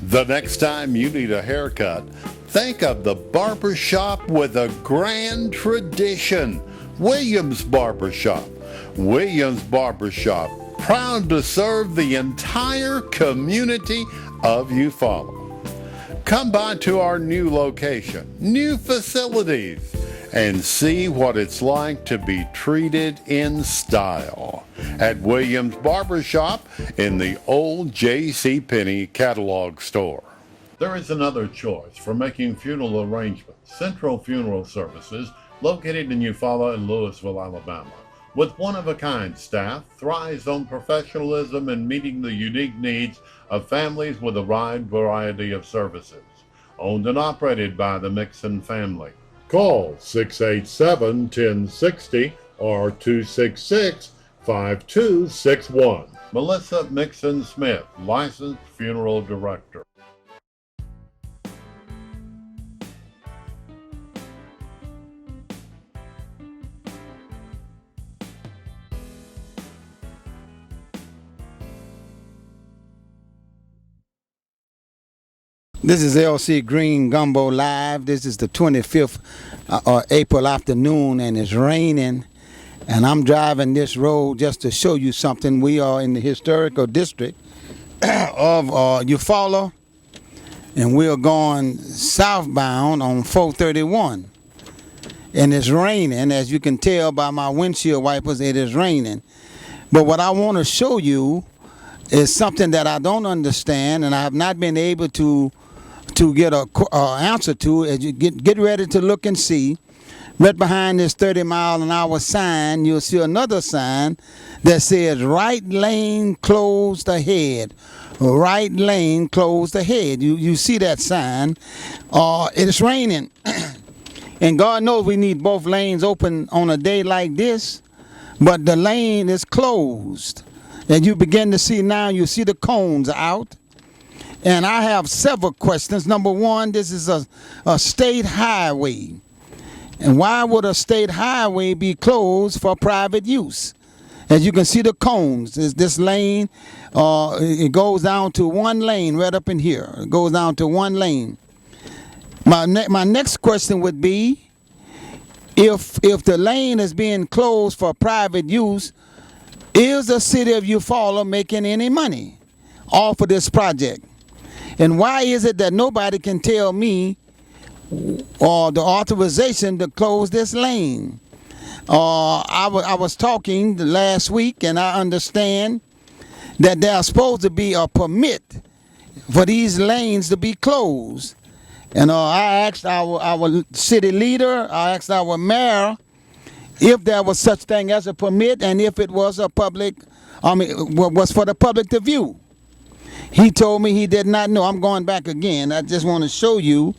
The next time you need a haircut, think of the barbershop with a grand tradition. Williams Barbershop. Williams Barbershop, proud to serve the entire community of Eufaula. Come by to our new location, new facilities, and see what it's like to be treated in style at Williams Barbershop in the old J.C. Penney catalog store. There is another choice for making funeral arrangements. Central Funeral Services, located in Eufaula and Louisville, Alabama, with one-of-a-kind staff, thrives on professionalism and meeting the unique needs of families with a wide variety of services. Owned and operated by the Mixon family. Call 687-1060 or 266-5261. Melissa Mixon Smith, licensed funeral director. This is LC Green Gumbo Live. This is the 25th April afternoon, and it's raining. And I'm driving this road just to show you something. We are in the historical district of Eufaula, and we are going southbound on 431. And it's raining, as you can tell by my windshield wipers. It is raining. But what I want to show you is something that I don't understand, and I have not been able to get a answer to. As you get ready to look and see, right behind this 30-mile-an-hour sign, you'll see another sign that says right lane closed ahead. Right lane closed ahead. You see that sign. It is raining. And God knows we need both lanes open on a day like this, but the lane is closed. And you begin to see now, you see the cones out. And I have several questions. Number one, this is a state highway. And why would a state highway be closed for private use? As you can see the cones, this lane, it goes down to one lane right up in here. It goes down to one lane. My next question would be, if the lane is being closed for private use, is the city of Eufaula making any money off of this project? And why is it that nobody can tell me or the authorization to close this lane? I was talking last week, and I understand that there's supposed to be a permit for these lanes to be closed. And I asked our city leader, I asked our mayor, if there was such thing as a permit, and if it was was for the public to view. He told me he did not know. I'm going back again. I just want to show you,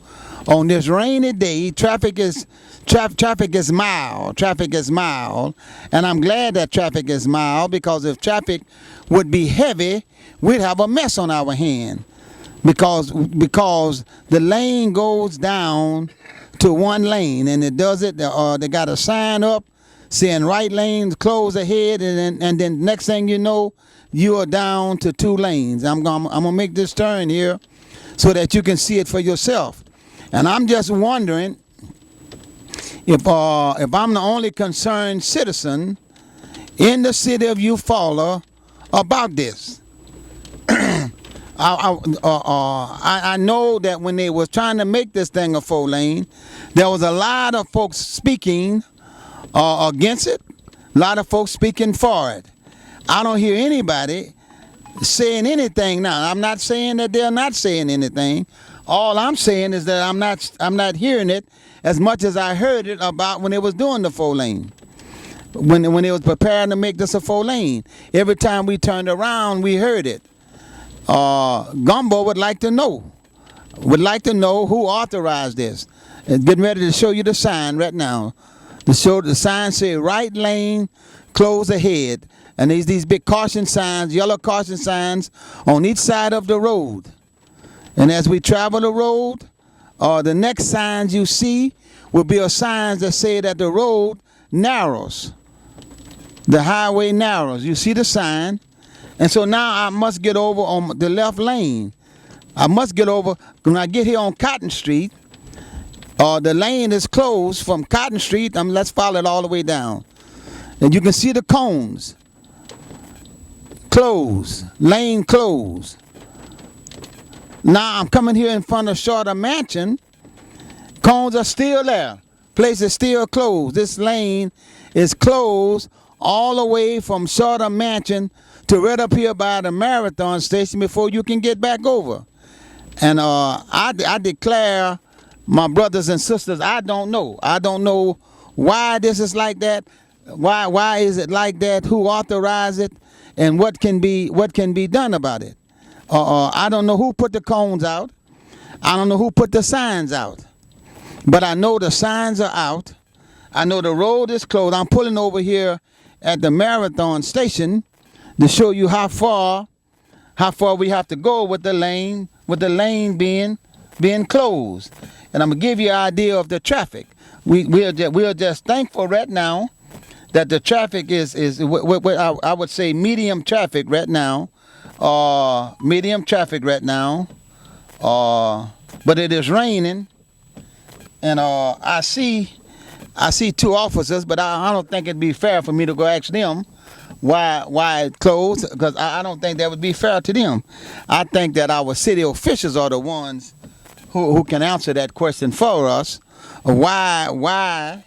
on this rainy day, traffic is mild. Traffic is mild, and I'm glad that traffic is mild, because if traffic would be heavy, we'd have a mess on our hand, because the lane goes down to one lane, and it does it. They got a sign up saying right lanes close ahead, and then next thing you know, you are down to two lanes. I'm gonna make this turn here so that you can see it for yourself. And I'm just wondering if I'm the only concerned citizen in the city of Eufaula about this. I know that when they was trying to make this thing a 4-lane, there was a lot of folks speaking against it, a lot of folks speaking for it. I don't hear anybody saying anything now. I'm not saying that they're not saying anything. All I'm saying is that I'm not hearing it as much as I heard it about when they was doing the 4-lane. When they was preparing to make this a 4-lane. Every time we turned around, we heard it. Gumbo would like to know who authorized this. And getting ready to show you the sign right now. The sign says right lane close ahead. And there's these big caution signs, yellow caution signs on each side of the road. And as we travel the road, the next signs you see will be a signs that say that the road narrows. The highway narrows. You see the sign. And so now I must get over on the left lane. I must get over. When I get here on Cotton Street, the lane is closed from Cotton Street. Let's follow it all the way down. And you can see the cones. Closed. Lane closed. Now I'm coming here in front of Shorter Mansion. Cones are still there. Place is still closed. This lane is closed all the way from Shorter Mansion to right up here by the Marathon station before you can get back over. And I declare, my brothers and sisters, I don't know. I don't know why this is like that. Why is it like that? Who authorized it? And what can be done about it? I don't know who put the cones out. I don't know who put the signs out. But I know the signs are out. I know the road is closed. I'm pulling over here at the Marathon station to show you how far we have to go with the lane being closed. And I'm gonna give you an idea of the traffic. We're just thankful right now that the traffic is I would say medium traffic right now. Medium traffic right now. But it is raining, and I see two officers, but I don't think it'd be fair for me to go ask them why it closed, because I don't think that would be fair to them. I think that our city officials are the ones who can answer that question for us. Why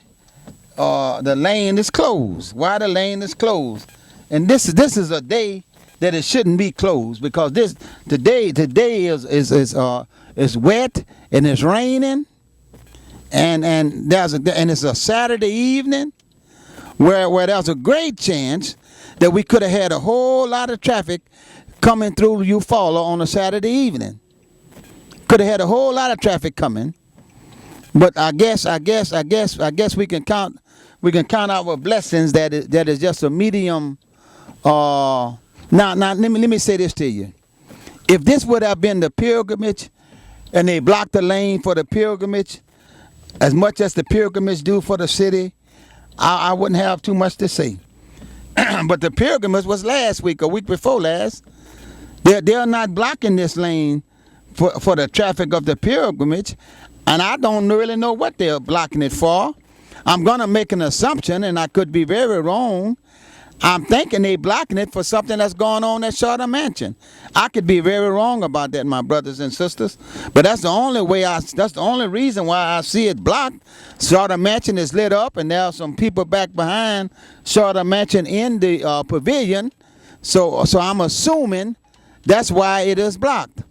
the lane is closed? Why the lane is closed? And this is a day that it shouldn't be closed, because today is wet and it's raining, and it's a Saturday evening where there's a great chance that we could have had a whole lot of traffic coming through Eufaula on a Saturday evening. Could have had a whole lot of traffic coming, but I guess we can count our blessings that is just a medium. Now let me say this to you. If this would have been the pilgrimage, and they blocked the lane for the pilgrimage, as much as the pilgrimage do for the city, I wouldn't have too much to say. But the pilgrimage was last week, a week before last. They're not blocking this lane for the traffic of the pilgrimage, and I don't really know what they're blocking it for. I'm gonna make an assumption, and I could be very wrong. I'm thinking they blocking it for something that's going on at Shorter Mansion. I could be very wrong about that, my brothers and sisters, but that's the only reason why I see it blocked. Shorter Mansion is lit up, and there are some people back behind Shorter Mansion in the pavilion. So I'm assuming that's why it is blocked.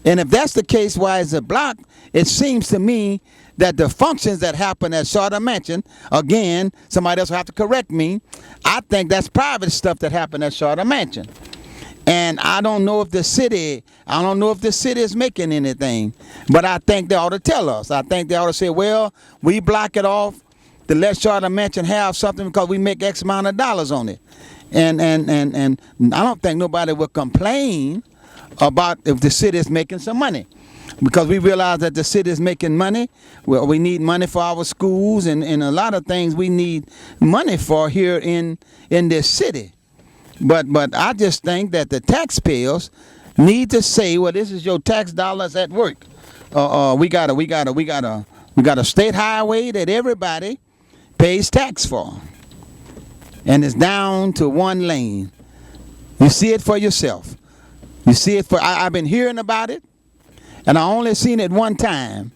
And if that's the case, why is it blocked? It seems to me that the functions that happen at Shorter Mansion, again, somebody else will have to correct me, I think that's private stuff that happened at Shorter Mansion. And I don't know if the city is making anything, but I think they ought to tell us. I think they ought to say, well, we block it off to let Shorter Mansion have something because we make X amount of dollars on it. And I don't think nobody will complain about if the city is making some money, because we realize that the city is making money. Well, we need money for our schools and a lot of things we need money for here in this city. But I just think that the taxpayers need to say, well, this is your tax dollars at work. We got a state highway that everybody pays tax for, and it's down to one lane. You see it for yourself. You see it I've been hearing about it, and I only seen it one time,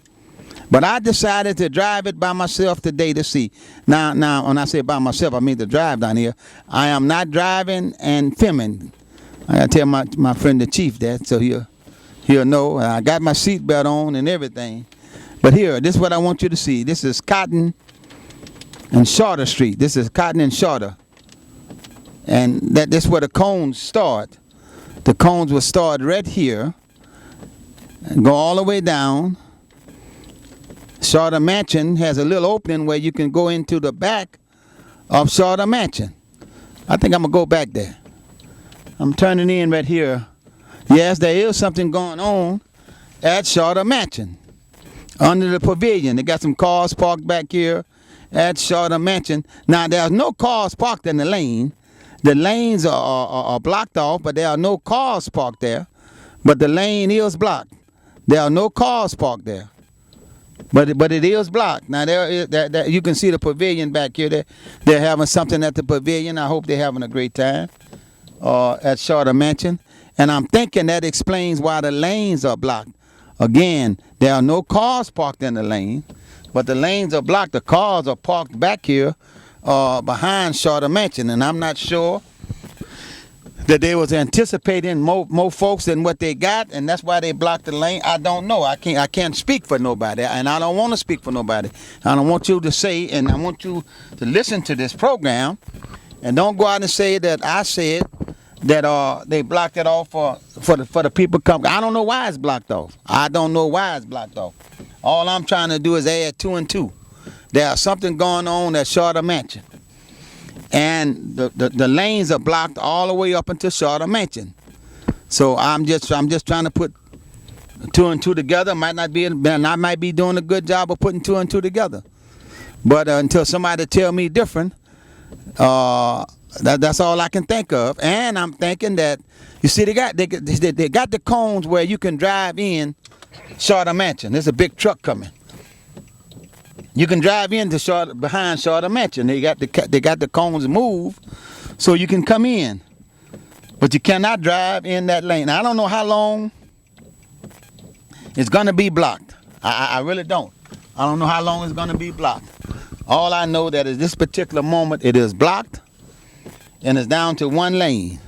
but I decided to drive it by myself today to see. Now, when I say by myself, I mean to drive down here. I am not driving and filming. I gotta tell my friend the chief that, so he'll know. I got my seatbelt on and everything. But here, this is what I want you to see. This is Cotton and Shorter Street. This is Cotton and Shorter, and this is where the cones start. The cones will start right here and go all the way down. Shorter Mansion has a little opening where you can go into the back of Shorter Mansion. I think I'm going to go back there. I'm turning in right here. Yes, there is something going on at Shorter Mansion under the pavilion. They got some cars parked back here at Shorter Mansion. Now, there's no cars parked in the lane. The lanes are blocked off, but there are no cars parked there. but the lane is blocked. There are no cars parked there, but it is blocked. Now you can see the pavilion back here. They're having something at the pavilion. I hope they're having a great time at Charter Mansion. And I'm thinking that explains why the lanes are blocked. Again, there are no cars parked in the lane, but the lanes are blocked. The cars are parked back here behind Charter Mansion, and I'm not sure that they was anticipating more folks than what they got, and that's why they blocked the lane. I don't know. I can't speak for nobody, and I don't want to speak for nobody. I don't want you to say, and I want you to listen to this program, and don't go out and say that I said that they blocked it off for the people coming. I don't know why it's blocked off. I don't know why it's blocked off. All I'm trying to do is add 2 and 2. There's something going on at Charter Mansion, and the lanes are blocked all the way up until Charter Mansion. So I'm just trying to put 2 and 2 together. I might be doing a good job of putting 2 and 2 together, but until somebody tell me different, that's all I can think of. And I'm thinking that, you see, they got the cones where you can drive in Charter Mansion. There's a big truck coming. You can drive into behind Charter Mansion. They got the cones moved so you can come in, but you cannot drive in that lane. Now, I don't know how long it's gonna be blocked. I really don't. I don't know how long it's gonna be blocked. All I know that at this particular moment it is blocked, and it's down to 1 lane.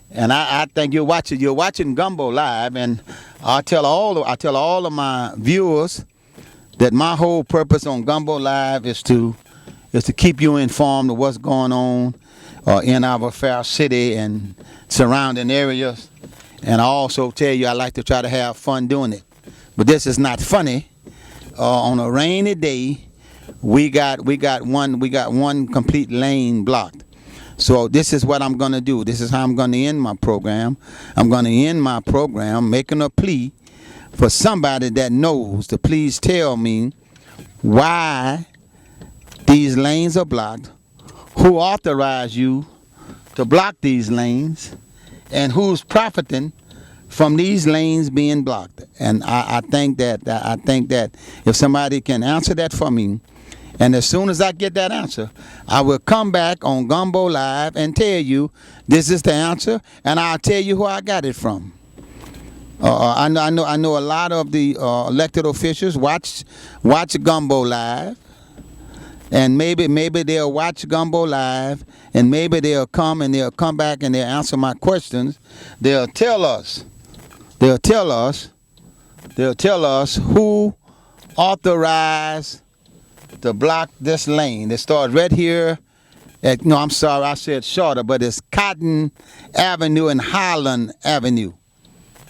And I think you're watching Gumbo Live, and I tell all of my viewers that my whole purpose on Gumbo Live is to keep you informed of what's going on in our fair city and surrounding areas. And I also tell you I like to try to have fun doing it. But this is not funny. On a rainy day, we got one complete lane blocked. So this is what I'm going to do. This is how I'm going to end my program. I'm going to end my program making a plea for somebody that knows to please tell me why these lanes are blocked, who authorized you to block these lanes, and who's profiting from these lanes being blocked. And I think that if somebody can answer that for me, and as soon as I get that answer, I will come back on Gumbo Live and tell you this is the answer, and I'll tell you who I got it from. I know a lot of the elected officials watch Gumbo Live, and maybe they'll watch Gumbo Live, and maybe they'll come back and they'll answer my questions. They'll tell us who authorized to block this lane. It starts right here I'm sorry, I said Shorter, but it's Cotton Avenue and Highland Avenue.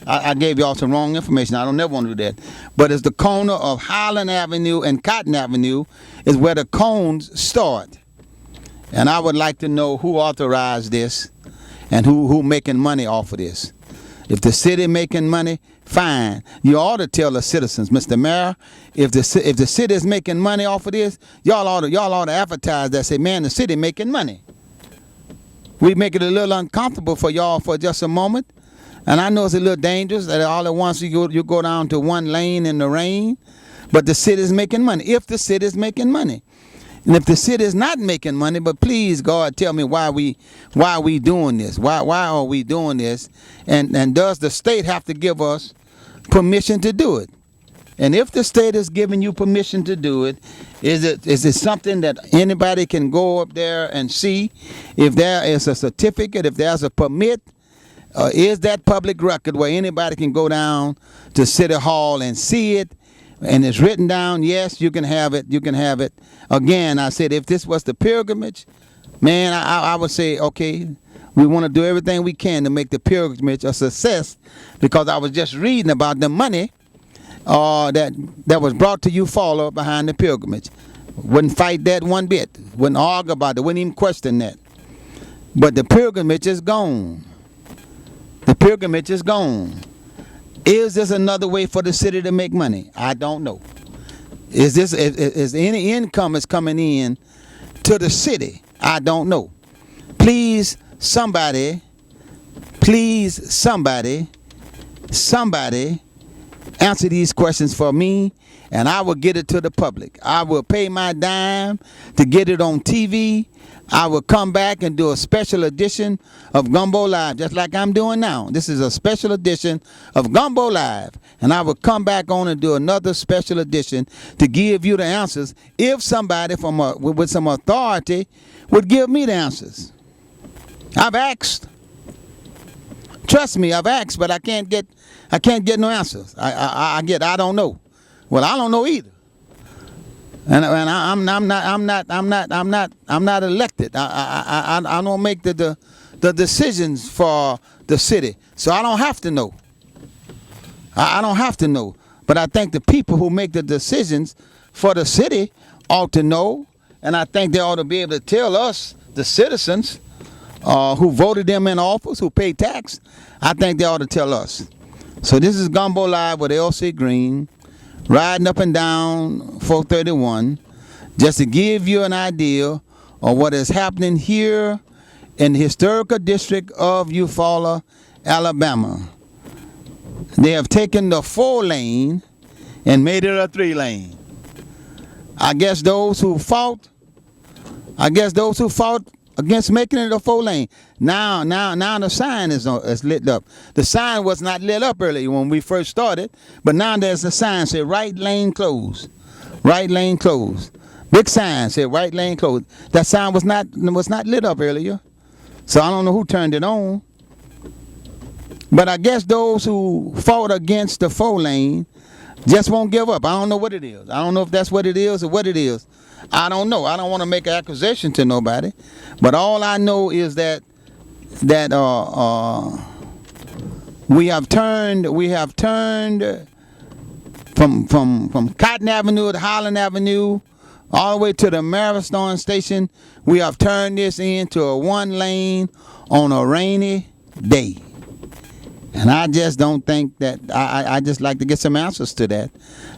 I gave y'all some wrong information. I don't never want to do that. But it's the corner of Highland Avenue and Cotton Avenue is where the cones start. And I would like to know who authorized this and who making money off of this. If the city making money, fine. You ought to tell the citizens, Mr. Mayor, if the city is making money off of this, y'all ought to advertise that. Say, man, the city making money. We make it a little uncomfortable for y'all for just a moment. And I know it's a little dangerous that all at once you go down to 1 lane in the rain, but the city is making money. If the city is making money, and if the city is not making money, but please God, tell me why we doing this? Why are we doing this? And does the state have to give us permission to do it? And if the state is giving you permission to do it, is it something that anybody can go up there and see? If there is a certificate, if there's a permit. Is that public record where anybody can go down to City Hall and see it, and it's written down? Yes, you can have it. You can have it. Again, I said if this was the pilgrimage, man, I would say, okay, we want to do everything we can to make the pilgrimage a success, because I was just reading about the money that was brought to you follow behind the pilgrimage. Wouldn't fight that one bit. Wouldn't argue about it. Wouldn't even question that. But the pilgrimage is gone. The pilgrimage is gone. Is this another way for the city to make money? I don't know. Is any income is coming in to the city? I don't know. Please somebody somebody answer these questions for me, and I will get it to the public. I will pay my dime to get it on TV. I will come back and do a special edition of Gumbo Live, just like I'm doing now. This is a special edition of Gumbo Live, and I will come back on and do another special edition to give you the answers if somebody with some authority would give me the answers. I've asked. Trust me, I've asked, but I can't get no answers. I don't know. Well, I don't know either. And I'm not elected. I don't make the decisions for the city, so I don't have to know. I don't have to know. But I think the people who make the decisions for the city ought to know, and I think they ought to be able to tell us, the citizens, who voted them in office, who pay tax. I think they ought to tell us. So this is Gumbo Live with L.C. Green, riding up and down 431, just to give you an idea of what is happening here in the historical district of Eufaula, Alabama. They have taken the 4-lane and made it a 3-lane. I guess those who fought against making it a 4-lane. Now the sign is lit up. The sign was not lit up earlier when we first started, but now there's a sign say right lane closed. Right lane closed. Big sign said right lane closed. That sign was not lit up earlier. So I don't know who turned it on. But I guess those who fought against the 4-lane just won't give up. I don't know what it is. I don't know if that's what it is or what it is. I don't know. I don't want to make an accusation to nobody, but all I know is that we have turned from Cotton Avenue to Highland Avenue all the way to the Marathon Station. We have turned this into a 1-lane on a rainy day. And I just don't think that, I just like to get some answers to that.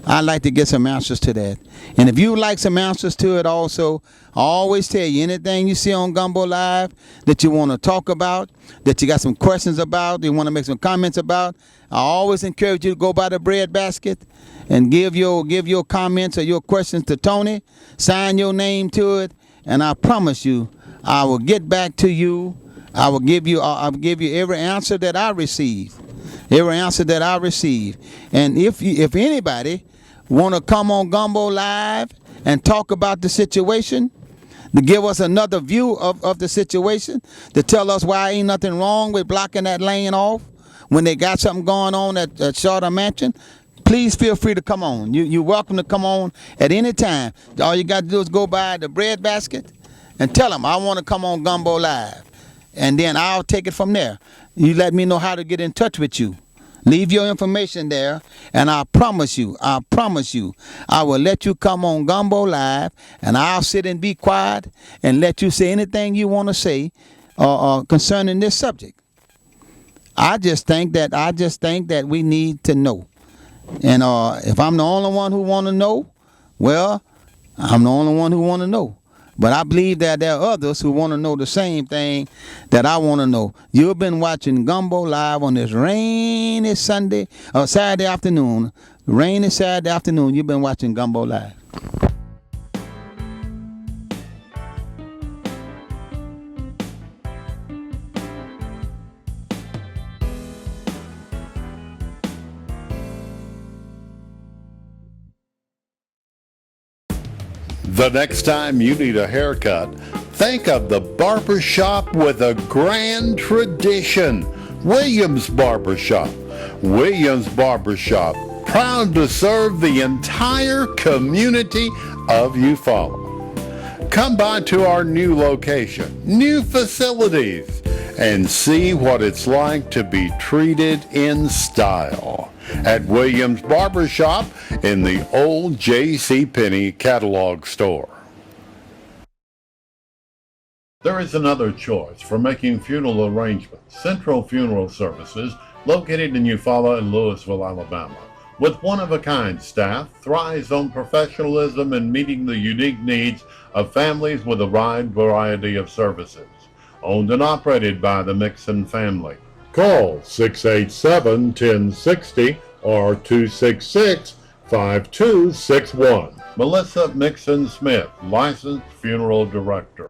I'd like to get some answers to that. And if you would like some answers to it also, I always tell you, anything you see on Gumbo Live that you want to talk about, that you got some questions about, you want to make some comments about, I always encourage you to go by the bread basket and give your comments or your questions to Tony, sign your name to it, and I promise you, I will get back to you. I will give you every answer that I receive. Every answer that I receive. And if anybody want to come on Gumbo Live and talk about the situation, to give us another view of the situation, to tell us why ain't nothing wrong with blocking that lane off when they got something going on at Charter Mansion, please feel free to come on. You're welcome to come on at any time. All you got to do is go by the bread basket and tell them, I want to come on Gumbo Live. And then I'll take it from there. You let me know how to get in touch with you. Leave your information there, and I promise you, I will let you come on Gumbo Live, and I'll sit and be quiet and let you say anything you want to say concerning this subject. I just think that we need to know. And if I'm the only one who want to know, well, I'm the only one who want to know. But I believe that there are others who want to know the same thing that I want to know. You've been watching Gumbo Live on this rainy Saturday afternoon. Rainy Saturday afternoon, you've been watching Gumbo Live. The next time you need a haircut, think of the barber shop with a grand tradition. Williams Barbershop. Williams Barbershop, proud to serve the entire community of Eufaula. Come by to our new location, new facilities, and see what it's like to be treated in style at Williams Barbershop in the old JCPenney catalog store. There is another choice for making funeral arrangements. Central Funeral Services, located in Eufaula and Louisville, Alabama. With one-of-a-kind staff, thrives on professionalism and meeting the unique needs of families with a wide variety of services. Owned and operated by the Mixon family. Call 687-1060 or 266-5261. Melissa Mixon Smith, licensed funeral director.